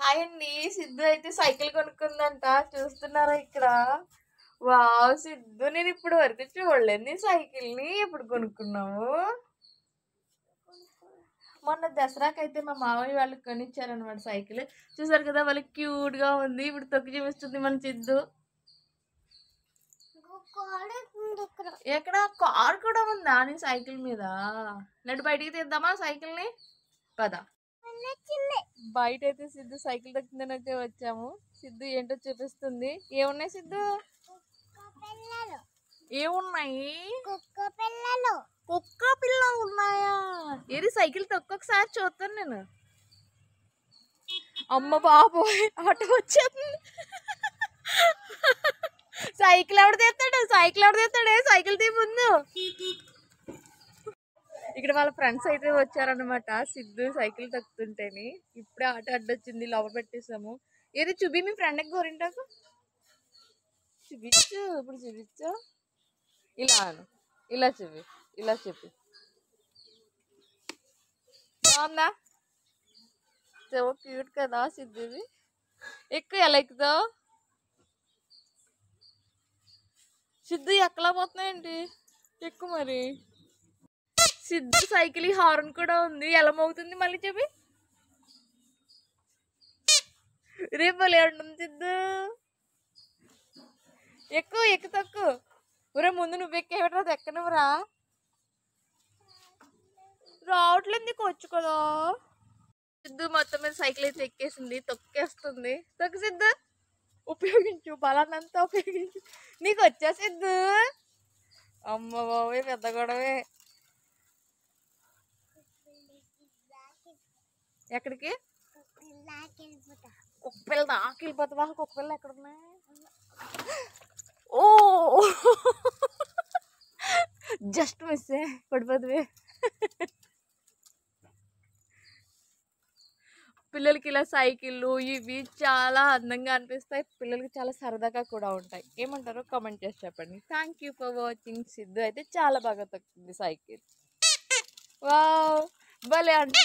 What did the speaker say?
అయ్యండి సిద్ధు అయితే సైకిల్ కొనుక్కుందంట చూస్తున్నారా ఇక్కడ. వావ్ సిద్ధు, నేను ఇప్పుడు వరకు చూడలేదు నీ సైకిల్ ని. ఎప్పుడు కొనుక్కున్నావు? మొన్న దసరాకి అయితే మా మామయ్య వాళ్ళకి కొనిచ్చారనమాట సైకిల్. చూసారు కదా, వాళ్ళకి క్యూట్ గా ఉంది. ఇప్పుడు తొక్కి చూపిస్తుంది మన సిద్ధు. ఎక్కడ కార్ కూడా ఉందా నీ సైకిల్ మీద? నటు బయటికి తీద్దామా సైకిల్ ని, పద. బయట అయితే సిద్ధు సైకిల్ దక్కిందని అయితే వచ్చాము. సిద్ధు ఏంటో చూపిస్తుంది. ఏమున్నాయి సిద్ధు? ఏమున్నాయి? కుక్క పిల్లలు ఉన్నాయా? ఏది సైకిల్ తొక్కొకసారి చూస్తాను నేను. అమ్మ బాబోయ్, ఆటో వచ్చేస్తుంది. సైకిల్ ఎవడు తెస్తాడు? సైకిల్ తీ ముందు. ఇక్కడ వాళ్ళ ఫ్రెండ్స్ అయితే వచ్చారనమాట సిద్ధు సైకిల్ తక్కుతుంటేని. ఇప్పుడే ఆటో అడ్డొచ్చింది, లోపల పెట్టేసాము. ఏది చూపి మీ ఫ్రెండ్కి గోరింటాకు చూపించు. ఇప్పుడు చూపించు, ఇలా చూపి. బాగుందా? సో క్యూట్ కదా సిద్ధుది. ఎక్కువ ఎలా ఎక్కుతావు? సిద్ధు ఎక్కలా పోతున్నాయండి, ఎక్కువ మరి. సిద్ధు సైకిల్ హార్న్ కూడా ఉంది. ఎలా మోగుతుంది మళ్ళీ చెప్పి. రేపు ఉంటుంది సిద్ధు. ఎక్కువ తక్కువ. ఊరే ముందు నువ్వు ఎక్కేవరా, ఎక్కనవరా? రావట్లేదు, నీకు వచ్చు కదా. సిద్ధు మొత్తం మీద సైకిల్ అయితే ఎక్కేసింది, తొక్కేస్తుంది. తొక్కు సిద్ధు, ఉపయోగించు, బలాన్నంతా ఉపయోగించు. నీకు వచ్చా సిద్ధు? అమ్మ బాబోయ్, పెద్ద గొడవే. ఎక్కడికి? కుక్కపిల్ల దాకా వెళ్ళిపోతావా? కుక్కపిల్ల ఎక్కడున్నాయి? ఓ జస్ట్ మిస్, పడిపోతువే. పిల్లలకి ఇలా సైకిళ్ళు ఇవి చాలా అందంగా అనిపిస్తాయి. పిల్లలకి చాలా సరదాగా కూడా ఉంటాయి. ఏమంటారో కామెంట్ చేసి చెప్పండి. Thank you for watching. Siddhu అయితే చాలా బాగా తగ్గింది సైకిల్. వావ్, భలే అంటే